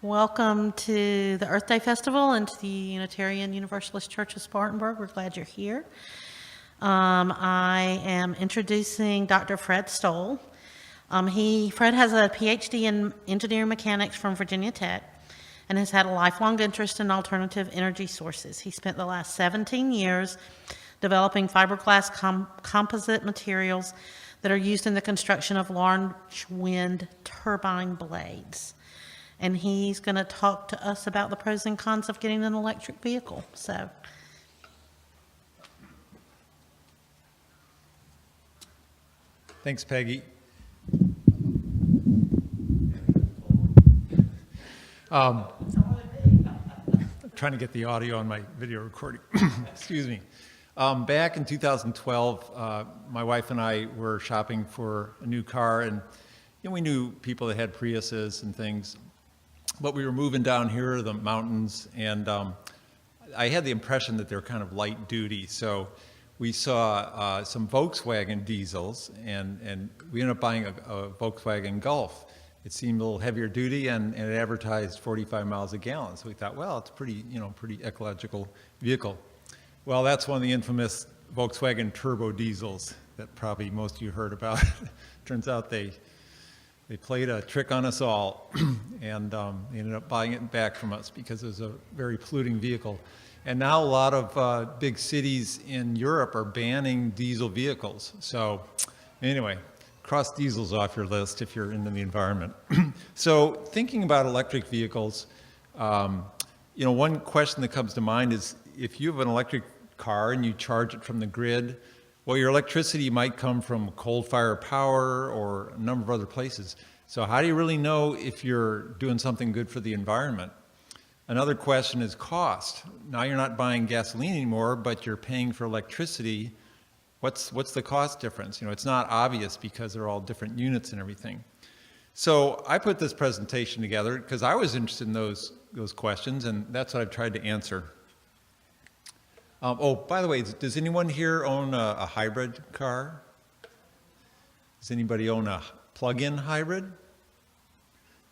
Welcome to the Earth Day Festival and to the Unitarian Universalist Church of Spartanburg. We're glad you're here. I am introducing Dr. Fred Stoll. Fred has a PhD in engineering mechanics from Virginia Tech and has had a lifelong interest in alternative energy sources. He spent the last 17 years developing fiberglass composite materials that are used in the construction of large wind turbine blades. And he's going to talk to us about the pros and cons of getting an electric vehicle. So, thanks, Peggy. I'm trying to get the audio on my video recording. Excuse me. Back in 2012, my wife and I were shopping for a new car, and we knew people that had Priuses and things. But we were moving down here to the mountains, and I had the impression that they were kind of light duty. So we saw some Volkswagen diesels, and we ended up buying a Volkswagen Golf. It seemed a little heavier duty, and it advertised 45 miles a gallon. So we thought, well, it's pretty ecological vehicle. Well, that's one of the infamous Volkswagen turbo diesels that probably most of you heard about. Turns out they played a trick on us all, and they ended up buying it back from us because it was a very polluting vehicle. And now a lot of big cities in Europe are banning diesel vehicles. So anyway, cross diesels off your list if you're into the environment. So thinking about electric vehicles, one question that comes to mind is if you have an electric car and you charge it from the grid, well, your electricity might come from coal-fired power or a number of other places. So how do you really know if you're doing something good for the environment? Another question is cost. Now you're not buying gasoline anymore, but you're paying for electricity. What's the cost difference? It's not obvious because they're all different units and everything. So I put this presentation together because I was interested in those questions, and that's what I've tried to answer. By the way, does anyone here own a hybrid car? Does anybody own a plug-in hybrid?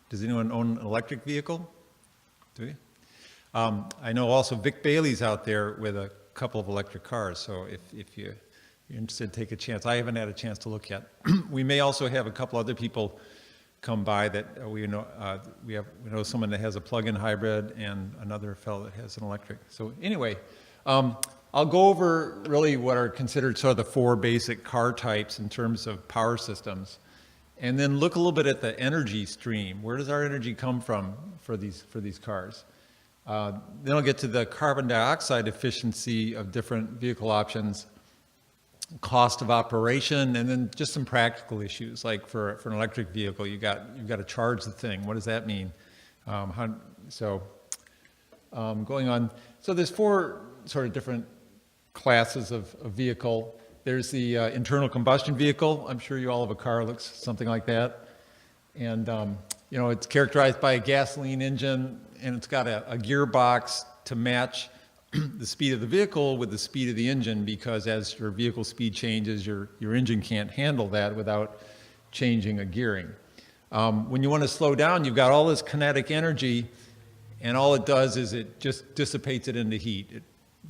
Does anyone own an electric vehicle? Do you? I know also Vic Bailey's out there with a couple of electric cars, so if you're interested, take a chance. I haven't had a chance to look yet. We may also have a couple other people come by that we know. We know someone that has a plug-in hybrid and another fellow that has an electric. So anyway. I'll go over really what are considered sort of the four basic car types in terms of power systems, and then look a little bit at the energy stream. Where does our energy come from for these cars? Then I'll get to the carbon dioxide efficiency of different vehicle options, cost of operation, and then just some practical issues like for an electric vehicle, you've got to charge the thing. What does that mean? Going on. So there's four sort of different classes of vehicle. There's the internal combustion vehicle. I'm sure you all have a car that looks something like that. And, it's characterized by a gasoline engine, and it's got a gearbox to match the speed of the vehicle with the speed of the engine, because as your vehicle speed changes, your engine can't handle that without changing a gearing. When you want to slow down, you've got all this kinetic energy, and all it does is it just dissipates it into heat. It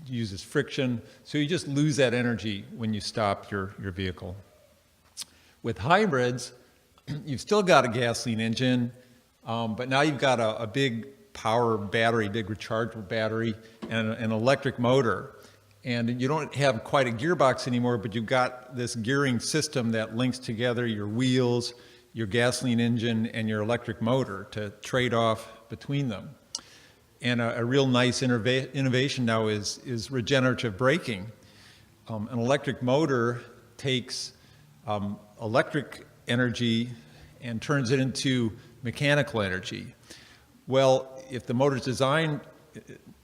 uses friction, so you just lose that energy when you stop your vehicle. With hybrids, you've still got a gasoline engine, but now you've got a big power battery, big rechargeable battery, and an electric motor. And you don't have quite a gearbox anymore, but you've got this gearing system that links together your wheels, your gasoline engine, and your electric motor to trade off between them. And a real nice innovation now is regenerative braking. An electric motor takes electric energy and turns it into mechanical energy. Well, if the motor's designed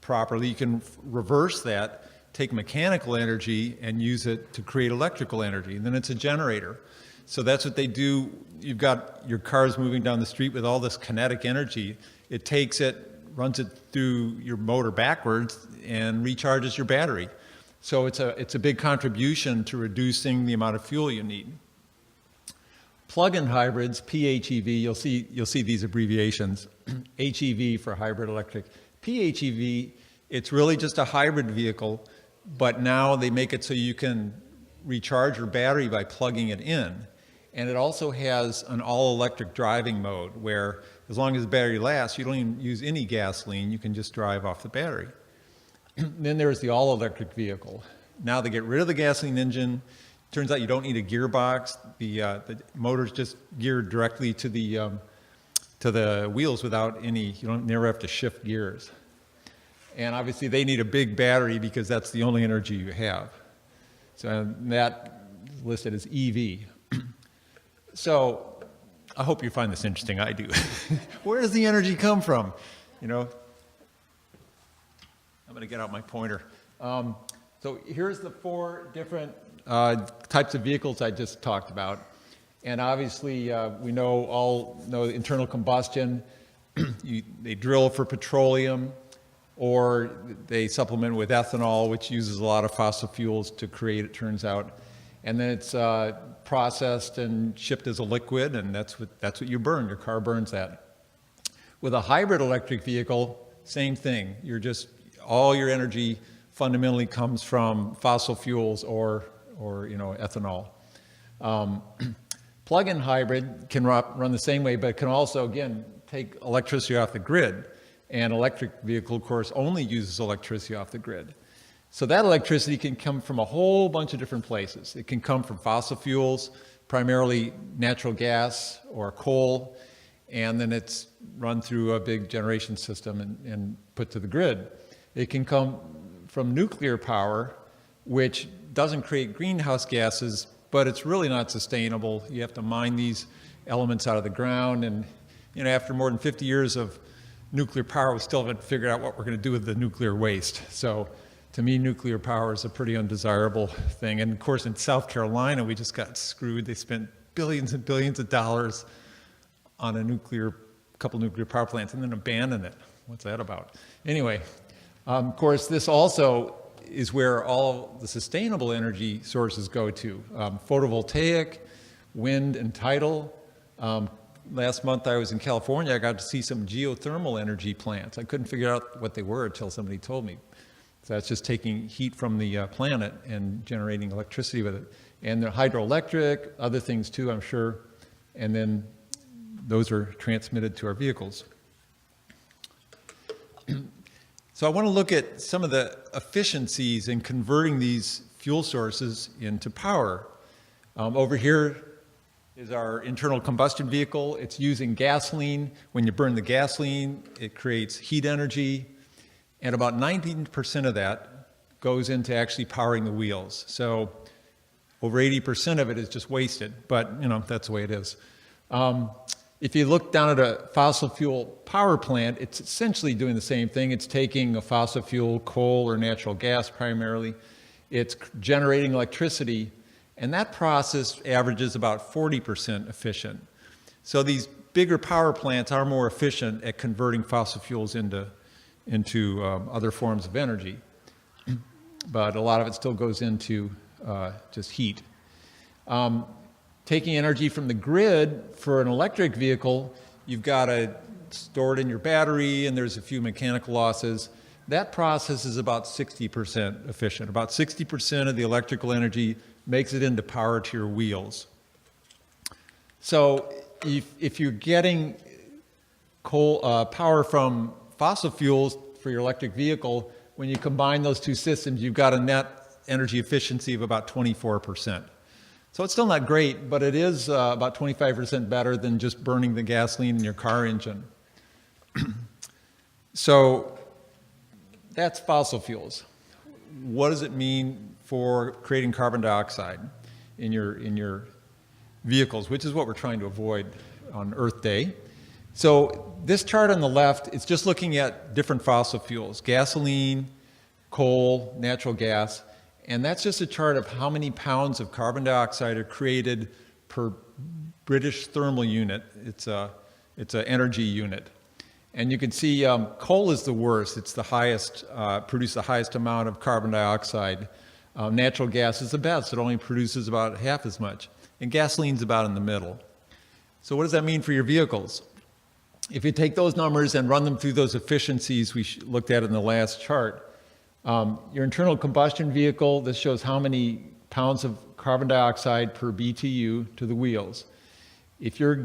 properly, you can reverse that, take mechanical energy and use it to create electrical energy, and then it's a generator. So that's what they do. You've got your cars moving down the street with all this kinetic energy. It takes it, runs it through your motor backwards, and recharges your battery. So it's a big contribution to reducing the amount of fuel you need. Plug-in hybrids, PHEV, you'll see these abbreviations, HEV for hybrid electric. PHEV, it's really just a hybrid vehicle, but now they make it so you can recharge your battery by plugging it in. And it also has an all-electric driving mode where as long as the battery lasts, you don't even use any gasoline, you can just drive off the battery. Then there's the all-electric vehicle. Now they get rid of the gasoline engine. Turns out you don't need a gearbox. The motor's just geared directly to the wheels without any, you don't never have to shift gears. And obviously they need a big battery because that's the only energy you have. So that is listed as EV. So I hope you find this interesting. I do. Where does the energy come from? You know, I'm going to get out my pointer. So here's the 4 different types of vehicles I just talked about. And obviously, we all know internal combustion. They drill for petroleum, or they supplement with ethanol, which uses a lot of fossil fuels to create, it turns out. And then it's processed and shipped as a liquid, and that's what you burn. Your car burns that. With a hybrid electric vehicle, same thing. All your energy fundamentally comes from fossil fuels or ethanol. Plug-in hybrid can run the same way, but can also, again, take electricity off the grid. And electric vehicle, of course, only uses electricity off the grid. So that electricity can come from a whole bunch of different places. It can come from fossil fuels, primarily natural gas or coal, and then it's run through a big generation system and put to the grid. It can come from nuclear power, which doesn't create greenhouse gases, but it's really not sustainable. You have to mine these elements out of the ground, and after more than 50 years of nuclear power, we still haven't figured out what we're going to do with the nuclear waste. So to me, nuclear power is a pretty undesirable thing. And of course, in South Carolina, we just got screwed. They spent billions and billions of dollars on a couple nuclear power plants and then abandoned it. What's that about? Anyway, of course, this also is where all the sustainable energy sources go to. Photovoltaic, wind, and tidal. Last month I was in California. I got to see some geothermal energy plants. I couldn't figure out what they were until somebody told me. So that's just taking heat from the planet and generating electricity with it. And they're hydroelectric, other things too, I'm sure. And then those are transmitted to our vehicles. So I want to look at some of the efficiencies in converting these fuel sources into power. Over here is our internal combustion vehicle. It's using gasoline. When you burn the gasoline, it creates heat energy. And about 19% of that goes into actually powering the wheels. So over 80% of it is just wasted, but that's the way it is. If you look down at a fossil fuel power plant, it's essentially doing the same thing. It's taking a fossil fuel, coal or natural gas primarily. It's generating electricity, and that process averages about 40% efficient. So these bigger power plants are more efficient at converting fossil fuels into other forms of energy. But a lot of it still goes into just heat. Taking energy from the grid for an electric vehicle, you've got to store it in your battery, and there's a few mechanical losses. That process is about 60% efficient. About 60% of the electrical energy makes it into power to your wheels. So if you're getting power from fossil fuels for your electric vehicle, when you combine those two systems, you've got a net energy efficiency of about 24%. So it's still not great, but it is about 25% better than just burning the gasoline in your car engine. So that's fossil fuels. What does it mean for creating carbon dioxide in your vehicles, which is what we're trying to avoid on Earth Day? So this chart on the left is just looking at different fossil fuels, gasoline, coal, natural gas, and that's just a chart of how many pounds of carbon dioxide are created per British thermal unit. It's an energy unit. And you can see coal is the worst. It's the highest, produces the highest amount of carbon dioxide. Natural gas is the best. It only produces about half as much. And gasoline's about in the middle. So what does that mean for your vehicles? If you take those numbers and run them through those efficiencies we looked at in the last chart, your internal combustion vehicle, this shows how many pounds of carbon dioxide per BTU to the wheels. If you're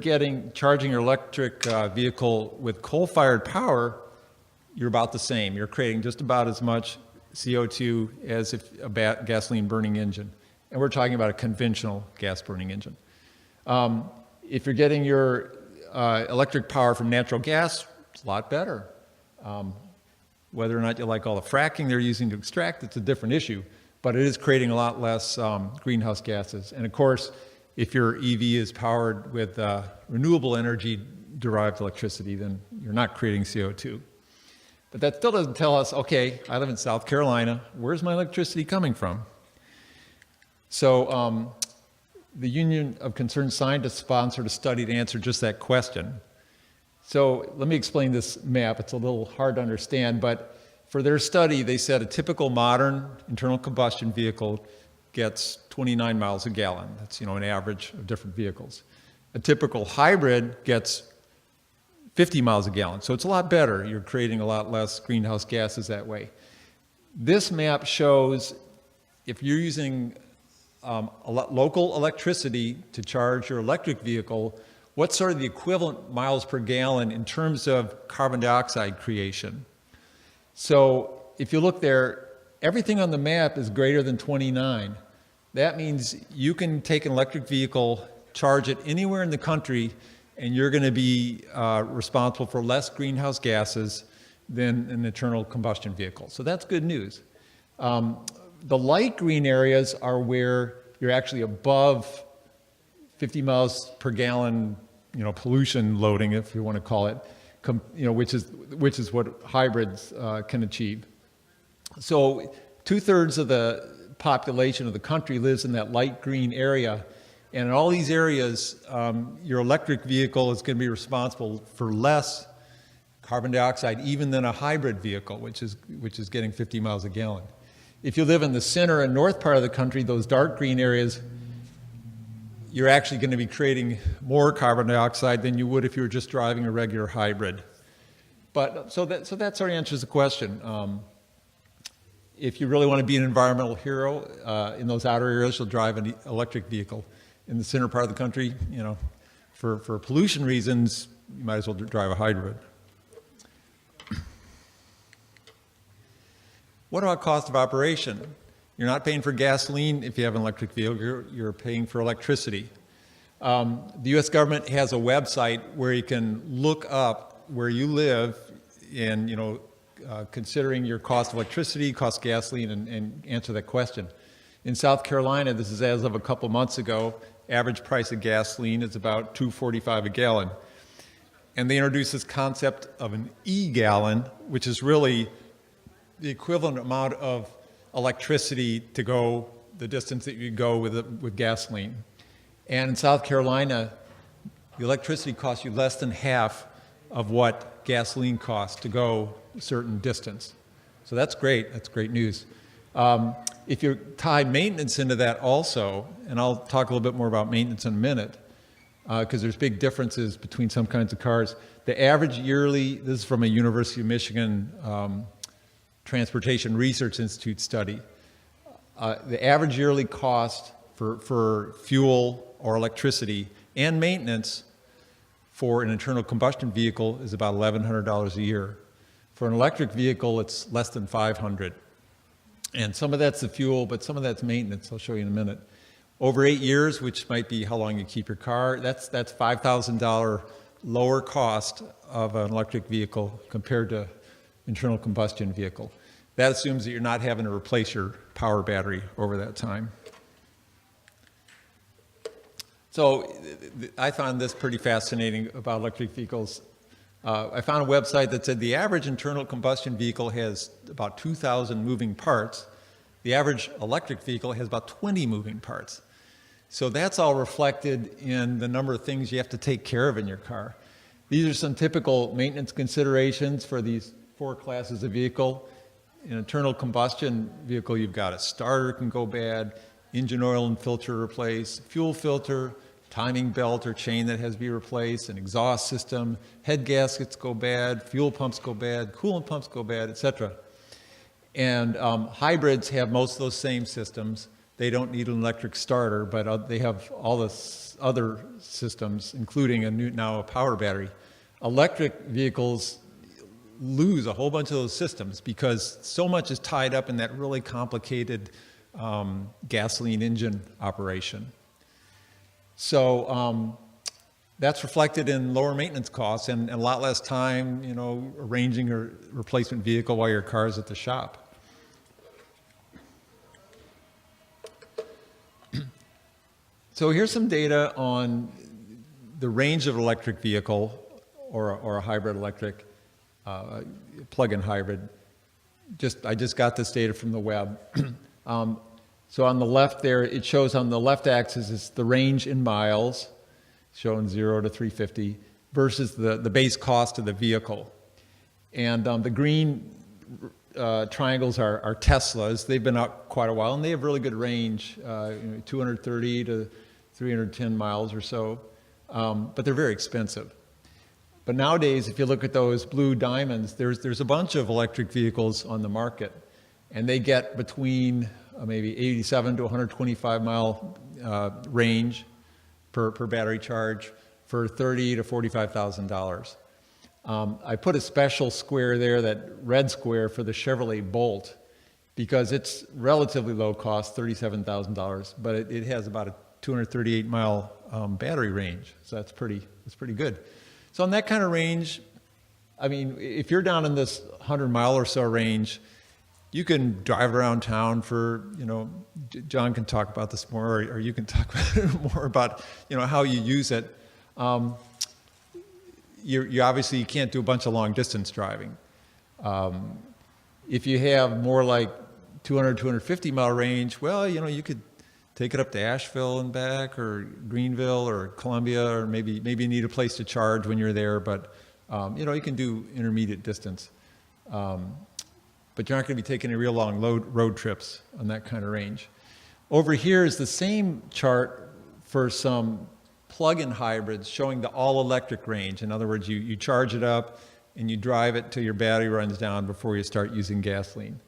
charging your electric vehicle with coal-fired power, you're about the same. You're creating just about as much CO2 as if a gasoline burning engine. And we're talking about a conventional gas burning engine. If you're getting your electric power from natural gas, it's a lot better. Whether or not you like all the fracking they're using to extract, it's a different issue, but it is creating a lot less greenhouse gases. And of course, if your EV is powered with renewable energy derived electricity, then you're not creating CO2. But that still doesn't tell us, okay, I live in South Carolina, where's my electricity coming from? So the Union of Concerned Scientists sponsored a study to answer just that question. So let me explain this map. It's a little hard to understand, but for their study, they said a typical modern internal combustion vehicle gets 29 miles a gallon. That's, an average of different vehicles. A typical hybrid gets 50 miles a gallon. So it's a lot better. You're creating a lot less greenhouse gases that way. This map shows if you're using local electricity to charge your electric vehicle, what's sort of the equivalent miles per gallon in terms of carbon dioxide creation. So if you look there, everything on the map is greater than 29. That means you can take an electric vehicle, charge it anywhere in the country, and you're going to be responsible for less greenhouse gases than an internal combustion vehicle. So that's good news. The light green areas are where you're actually above 50 miles per gallon, pollution loading, if you want to call it, which is what hybrids can achieve. So 2/3 of the population of the country lives in that light green area, and in all these areas, your electric vehicle is going to be responsible for less carbon dioxide even than a hybrid vehicle, which is getting 50 miles a gallon. If you live in the center and north part of the country, those dark green areas, you're actually going to be creating more carbon dioxide than you would if you were just driving a regular hybrid. But so that sort of answers the question. If you really want to be an environmental hero in those outer areas, you'll drive an electric vehicle. In the center part of the country, for pollution reasons, you might as well drive a hybrid. What about cost of operation? You're not paying for gasoline if you have an electric vehicle, you're paying for electricity. The US government has a website where you can look up where you live and, considering your cost of electricity, cost of gasoline, and answer that question. In South Carolina, this is as of a couple months ago, average price of gasoline is about $2.45 a gallon. And they introduced this concept of an e-gallon, which is really the equivalent amount of electricity to go the distance that you go with gasoline. And in South Carolina, the electricity costs you less than half of what gasoline costs to go a certain distance. So that's great. That's great news. If you tie maintenance into that also, and I'll talk a little bit more about maintenance in a minute, because there's big differences between some kinds of cars. The average yearly, this is from a University of Michigan Transportation Research Institute study. The average yearly cost for fuel or electricity and maintenance for an internal combustion vehicle is about $1,100 a year. For an electric vehicle, it's less than $500. And some of that's the fuel, but some of that's maintenance. I'll show you in a minute. Over 8 years, which might be how long you keep your car, that's $5,000 lower cost of an electric vehicle compared to internal combustion vehicle. That assumes that you're not having to replace your power battery over that time. So I found this pretty fascinating about electric vehicles. I found a website that said the average internal combustion vehicle has about 2,000 moving parts. The average electric vehicle has about 20 moving parts. So that's all reflected in the number of things you have to take care of in your car. These are some typical maintenance considerations for these 4 classes of vehicle. In an internal combustion vehicle, you've got a starter can go bad, engine oil and filter replace, fuel filter, timing belt or chain that has to be replaced, an exhaust system, head gaskets go bad, fuel pumps go bad, coolant pumps go bad, etc. And hybrids have most of those same systems. They don't need an electric starter, but they have all the other systems, including now a power battery. Electric vehicles lose a whole bunch of those systems because so much is tied up in that really complicated gasoline engine operation. So that's reflected in lower maintenance costs and a lot less time, arranging a replacement vehicle while your car's at the shop. So here's some data on the range of an electric vehicle or a hybrid electric, plug-in hybrid. I just got this data from the web. So on the left there, it shows on the left axis is the range in miles, showing 0 to 350, versus the base cost of the vehicle. And the green triangles are Teslas. They've been out quite a while, and they have really good range, 230 to 310 miles or so, but they're very expensive. But nowadays, if you look at those blue diamonds, there's a bunch of electric vehicles on the market, and they get between maybe 87 to 125 mile range per battery charge for $30,000 to $45,000. I put a special square there, that red square, for the Chevrolet Bolt, because it's relatively low cost, $37,000, but it has about a 238 mile battery range, so that's pretty good. So on that kind of range, I mean, if you're down in this 100 mile or so range, you can drive around town for, John can talk about this more, or you can talk more about, how you use it. You obviously can't do a bunch of long distance driving. If you have more like 200, 250 mile range, well, you could take it up to Asheville and back, or Greenville, or Columbia, or maybe you need a place to charge when you're there, but you can do intermediate distance. But you're not going to be taking any real long road trips on that kind of range. Over here is the same chart for some plug-in hybrids showing the all-electric range. In other words, you charge it up and you drive it till your battery runs down before you start using gasoline.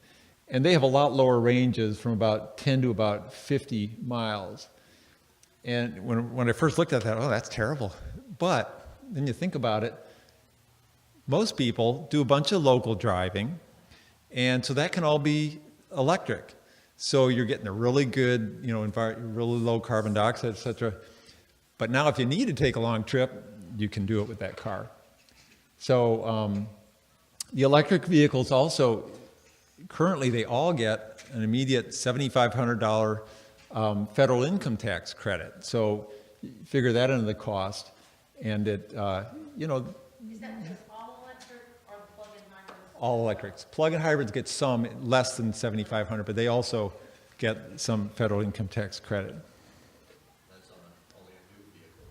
And they have a lot lower ranges, from about 10 to about 50 miles. And when I first looked at that, oh, that's terrible. But then you think about it, most people do a bunch of local driving, and so that can all be electric. So you're getting a really good, really low carbon dioxide, et cetera. But now if you need to take a long trip, you can do it with that car. So the electric vehicles also, currently they all get an immediate $7,500 federal income tax credit. So figure that into the cost, and it, Is that just all electric or plug-in hybrids? all electrics. Plug-in hybrids get some less than $7,500, but they also get some federal income tax credit. That's on only a new vehicle.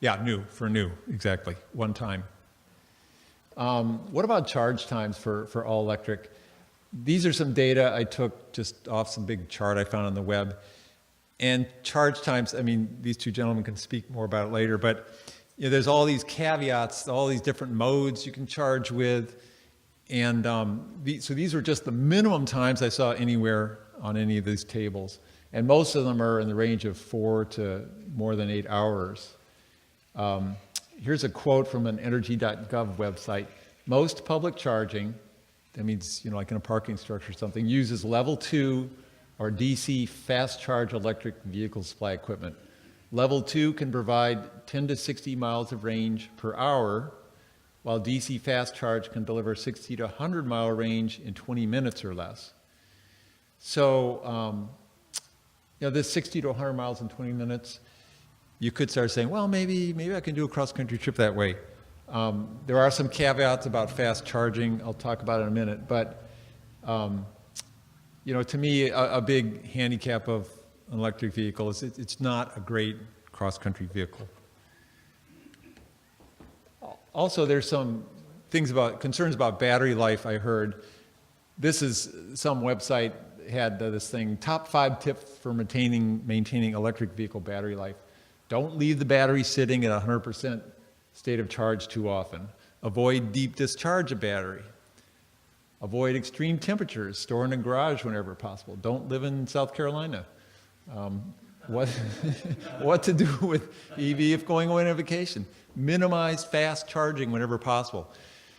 Yeah, new, exactly, one time. What about charge times for all electric? These are some data I took just off some big chart I found on the web. And charge times, I mean, these two gentlemen can speak more about it later, but there's all these caveats, all these different modes you can charge with. And so these are just the minimum times I saw anywhere on any of these tables. And most of them are in the range of 4 to more than 8 hours. Here's a quote from an energy.gov website. Most public charging, that means, like in a parking structure or something, uses level 2 or DC fast charge electric vehicle supply equipment. Level 2 can provide 10 to 60 miles of range per hour, while DC fast charge can deliver 60 to 100 mile range in 20 minutes or less. So, this 60 to 100 miles in 20 minutes, you could start saying, well, maybe I can do a cross-country trip that way. There are some caveats about fast charging I'll talk about in a minute, but to me, a big handicap of an electric vehicle is it's not a great cross-country vehicle. Also, there's some concerns about battery life I heard. This is some website had this thing, top 5 tips for maintaining electric vehicle battery life. Don't leave the battery sitting at 100% state of charge too often. Avoid deep discharge of battery. Avoid extreme temperatures. Store in a garage whenever possible. Don't live in South Carolina. What, what to do with EV if going away on a vacation? Minimize fast charging whenever possible.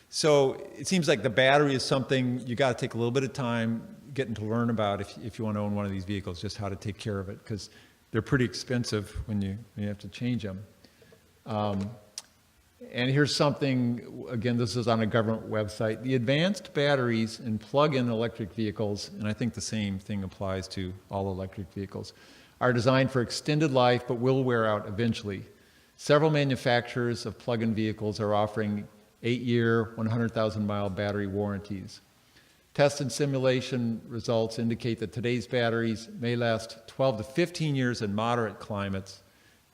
So it seems like the battery is something you got to take a little bit of time getting to learn about if you want to own one of these vehicles, just how to take care of it, because they're pretty expensive when you have to change them. And here's something, again, this is on a government website. The advanced batteries in plug-in electric vehicles, and I think the same thing applies to all electric vehicles, are designed for extended life but will wear out eventually. Several manufacturers of plug-in vehicles are offering 8-year, 100,000-mile battery warranties. Test and simulation results indicate that today's batteries may last 12 to 15 years in moderate climates,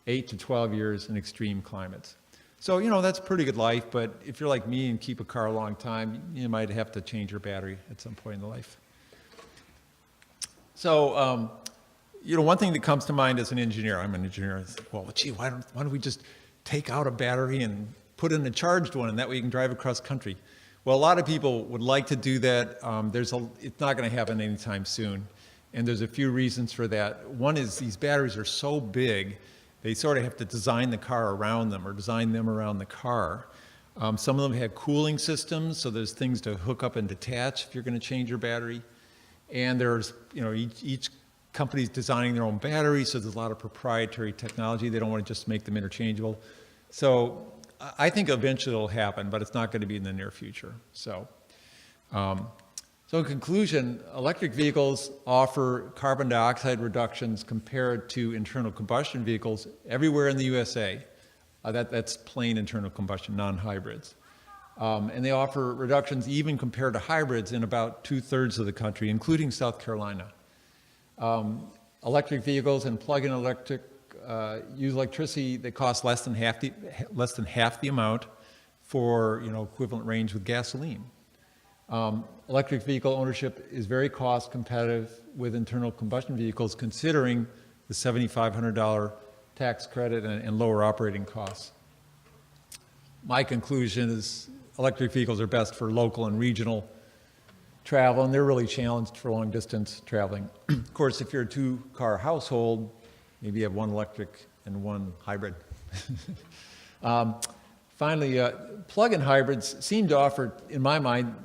8 to 12 years in extreme climates. So, you know, that's pretty good life, but if you're like me and keep a car a long time, you might have to change your battery at some point in the life. So, you know, one thing that comes to mind as an engineer, I'm an engineer, is, well, gee, why don't we just take out a battery and put in a charged one, and that way you can drive across country? Well, a lot of people would like to do that. It's not going to happen anytime soon, and there's a few reasons for that. One is these batteries are so big, they sort of have to design the car around them or design them around the car. Some of them have cooling systems, so there's things to hook up and detach if you're going to change your battery. And there's, you know, each company's designing their own batteries, so there's a lot of proprietary technology. They don't want to just make them interchangeable. So I think eventually it'll happen, but it's not going to be in the near future. So in conclusion, electric vehicles offer carbon dioxide reductions compared to internal combustion vehicles everywhere in the USA. That's plain internal combustion, non-hybrids. And they offer reductions even compared to hybrids in about 2/3 of the country, including South Carolina. Electric vehicles and plug-in electric use electricity that costs less than half the amount for, you know, equivalent range with gasoline. Electric vehicle ownership is very cost competitive with internal combustion vehicles, considering the $7,500 tax credit and lower operating costs. My conclusion is electric vehicles are best for local and regional travel, and they're really challenged for long distance traveling. Of course, if you're a 2-car household, maybe you have one electric and one hybrid. Finally, plug-in hybrids seem to offer, in my mind,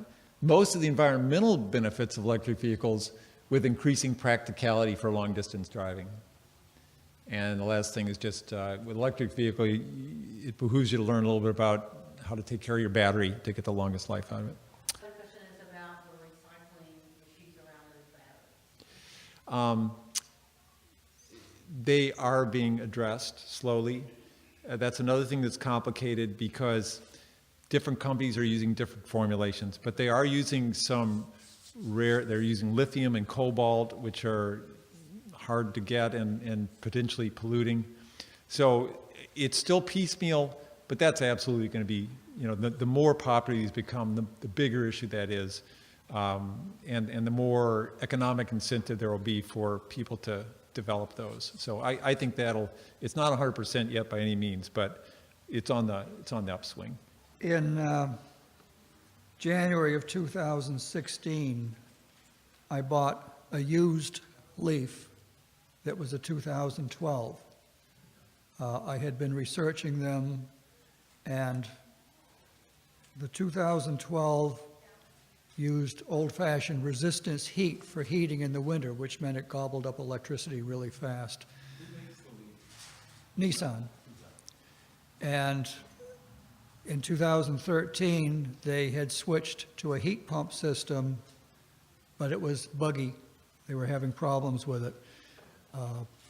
most of the environmental benefits of electric vehicles with increasing practicality for long distance driving. And the last thing is just, with electric vehicle, it behooves you to learn a little bit about how to take care of your battery to get the longest life out of it. The question is about the recycling issues around those batteries. They are being addressed slowly. That's another thing that's complicated because different companies are using different formulations, but they are using they're using lithium and cobalt, which are hard to get and potentially polluting. So it's still piecemeal, but that's absolutely going to be, you know, the more popular these become, the bigger issue that is, and the more economic incentive there will be for people to develop those. So I think it's not 100% yet by any means, but it's on the upswing. In January of 2016, I bought a used Leaf that was a 2012. I had been researching them, and the 2012 used old-fashioned resistance heat for heating in the winter, which meant it gobbled up electricity really fast. Nissan. And in 2013, they had switched to a heat pump system, but it was buggy. They were having problems with it.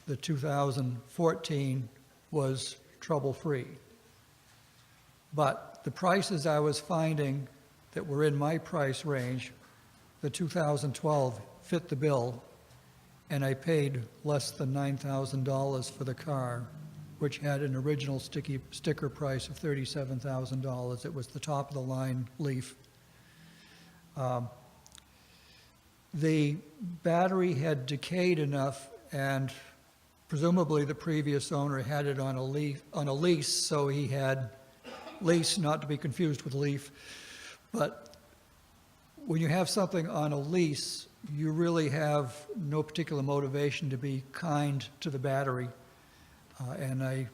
The 2014 was trouble-free. But the prices I was finding that were in my price range, the 2012 fit the bill, and I paid less than $9,000 for the car, which had an original sticker price of $37,000. It was the top of the line Leaf. The battery had decayed enough and presumably the previous owner had it on a lease, so he had lease, not to be confused with leaf. But when you have something on a lease, you really have no particular motivation to be kind to the battery. And I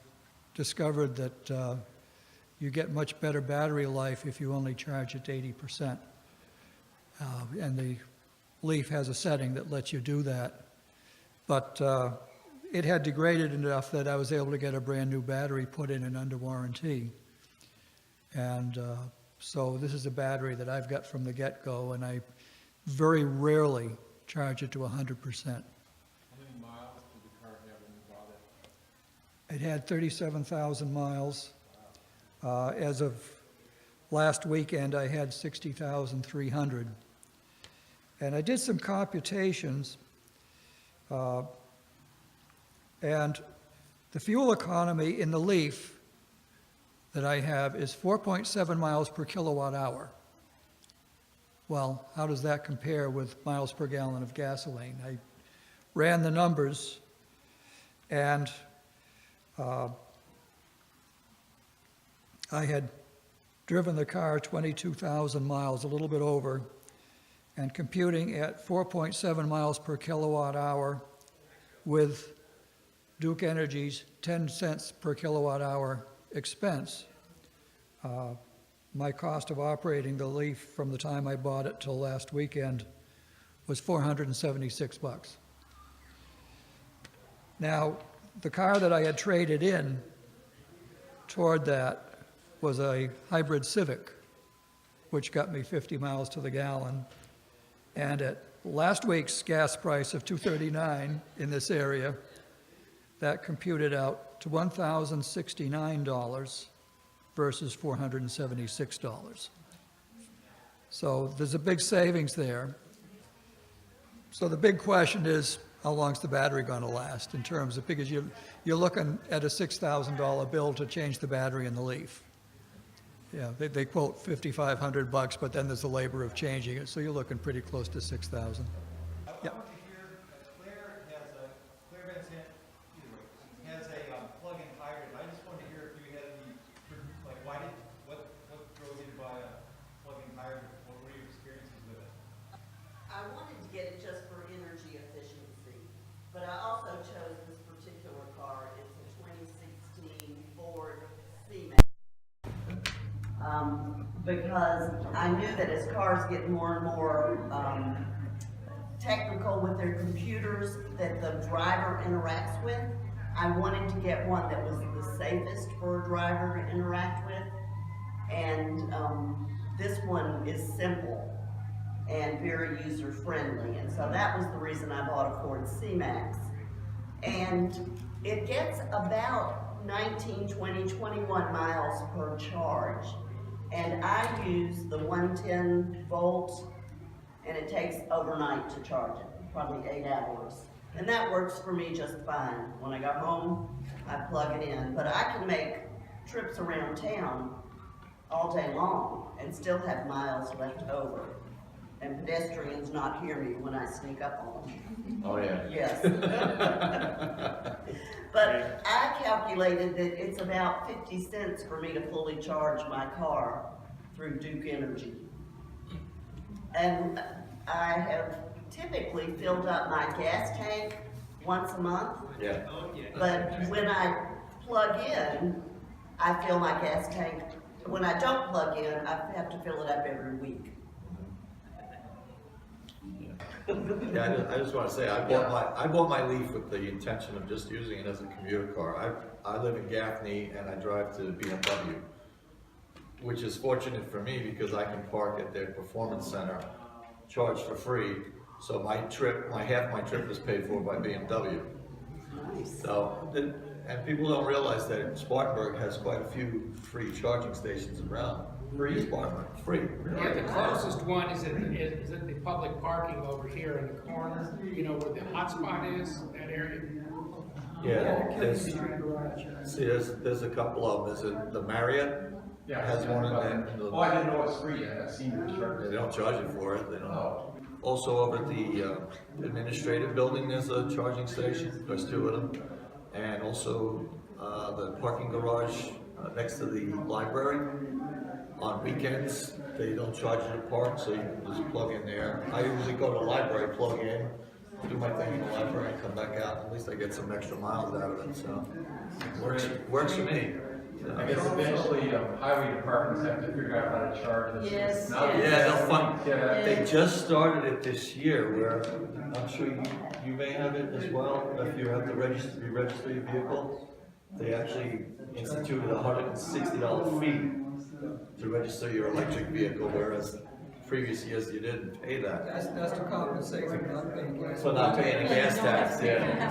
discovered that you get much better battery life if you only charge it to 80%. And the Leaf has a setting that lets you do that. But it had degraded enough that I was able to get a brand new battery put in and under warranty. And so this is a battery that I've got from the get-go, and I very rarely charge it to 100%. How many miles did the car have when you bought it? It had 37,000 miles. As of last weekend, I had 60,300. And I did some computations, and the fuel economy in the Leaf that I have is 4.7 miles per kilowatt hour. Well, how does that compare with miles per gallon of gasoline? I ran the numbers, and I had driven the car 22,000 miles, a little bit over, and computing at 4.7 miles per kilowatt hour with Duke Energy's 10 cents per kilowatt hour expense. My cost of operating the Leaf from the time I bought it till last weekend was $476. Now, the car that I had traded in toward that was a hybrid Civic, which got me 50 miles to the gallon. And at last week's gas price of $2.39 in this area, that computed out to $1,069 versus $476. So there's a big savings there. So the big question is, how long's the battery going to last in terms of, because you're looking at a $6,000 bill to change the battery in the Leaf. Yeah, they quote $5,500, but then there's the labor of changing it, so you're looking pretty close to $6,000. I Yep. want to hear, Claire Van Sant, has a plug-in hybrid. I just wanted to hear if you had any, like, what drove you to buy a plug-in hybrid? What were your experiences with it? I wanted to get it just for energy efficiency, but I also chose this particular car. It's a 2016 Ford C-Max. Because I knew that as cars get more and more technical with their computers that the driver interacts with, I wanted to get one that was the safest for a driver to interact with. And this one is simple and very user-friendly. And so that was the reason I bought a Ford C-Max. And it gets about 19, 20, 21 miles per charge. And I use the 110 volts, and it takes overnight to charge it, probably 8 hours. And that works for me just fine. When I go home, I plug it in. But I can make trips around town all day long and still have miles left over. And pedestrians not hear me when I sneak up on them. Oh, yeah. Yes. But I calculated that it's about 50 cents for me to fully charge my car through Duke Energy. And I have typically filled up my gas tank once a month. Yeah. But when I plug in, I fill my gas tank. When I don't plug in, I have to fill it up every week. Yeah, I just want to say, I bought my Leaf with the intention of just using it as a commuter car. I live in Gaffney and I drive to BMW, which is fortunate for me because I can park at their performance center, charge for free. So half my trip is paid for by BMW. Nice. So, and people don't realize that Spartanburg has quite a few free charging stations around. Free? Spartanburg, free. Yeah, the closest one is at the public parking over here in the corner, you know, where the hotspot is, that area. Yeah, there's a couple of them. There's the Marriott has one in there. Oh, I didn't know it was free. I've seen the charge. They don't charge you for it. They don't. Oh. Also over at the administrative building, there's a charging station. There's 2 of them. and also the parking garage next to the library. On weekends, they don't charge you to park, so you can just plug in there. I usually go to the library, plug in, do my thing in the library, and come back out. At least I get some extra miles out of it, so works for me. I guess eventually highway departments have to figure out how to charge this. Yes, Now, yes. Yeah, they'll fund. Yeah. They just started it this year, where I'm sure you may have it as well. If you have to re-register your vehicle, they actually instituted a $160 fee to register your electric vehicle, whereas previous years you didn't pay that. That's to compensate for not paying gas. For not paying the gas tax, yeah.